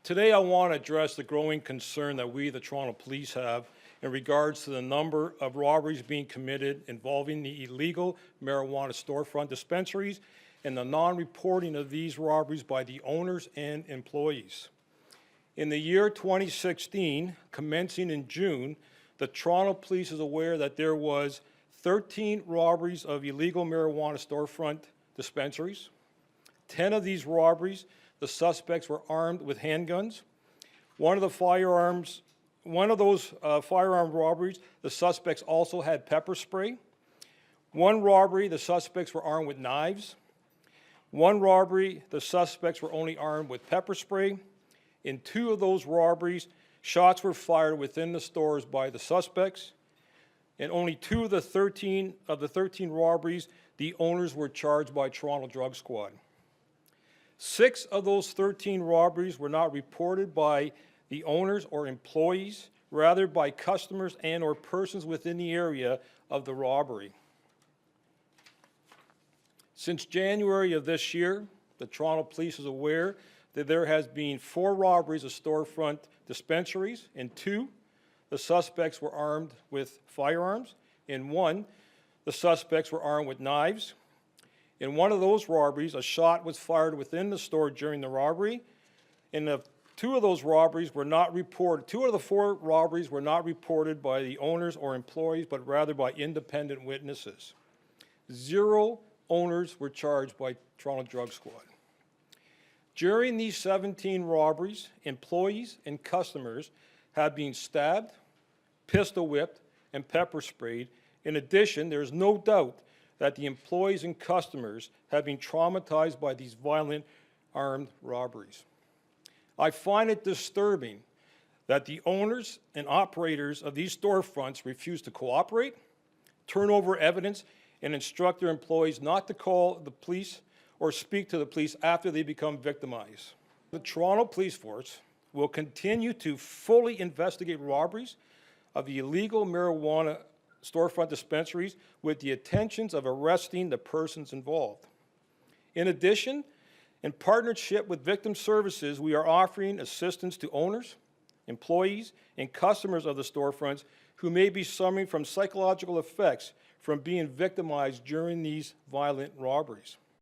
Today I want to address the growing concern that we, the Toronto Police, have in regards to the number of robberies being committed involving the illegal marijuana storefront dispensaries and the non-reporting of these robberies by the owners and employees. In the year 2016, commencing in June, the Toronto Police is aware that there was 13 robberies of illegal marijuana storefront dispensaries. 10 of these robberies, the suspects were armed with handguns. One of those firearm robberies, the suspects also had pepper spray. One robbery, the suspects were armed with knives. One robbery, the suspects were only armed with pepper spray. In 2 of those robberies, shots were fired within the stores by the suspects. In only 2 of the 13 robberies, the owners were charged by Toronto Drug Squad. 6 of those 13 robberies were not reported by the owners or employees, rather by customers and or persons within the area of the robbery. Since January of this year, the Toronto Police is aware that there has been 4 robberies of storefront dispensaries. In 2, the suspects were armed with firearms. In 1, the suspects were armed with knives. In one of those robberies, a shot was fired within the store during the robbery. And 2 of those robberies were not reported. 2 of the 4 robberies were not reported by the owners or employees, but rather by independent witnesses. 0 owners were charged by Toronto Drug Squad. During these 17 robberies, employees and customers have been stabbed, pistol whipped, and pepper sprayed. In addition, there is no doubt that the employees and customers have been traumatized by these violent armed robberies. I find it disturbing that the owners and operators of these storefronts refuse to cooperate, turn over evidence, and instruct their employees not to call the police or speak to the police after they become victimized. The Toronto Police Force will continue to fully investigate robberies of the illegal marijuana storefront dispensaries with the intentions of arresting the persons involved. In addition, in partnership with Victim Services, we are offering assistance to owners, employees, and customers of the storefronts who may be suffering from psychological effects from being victimized during these violent robberies.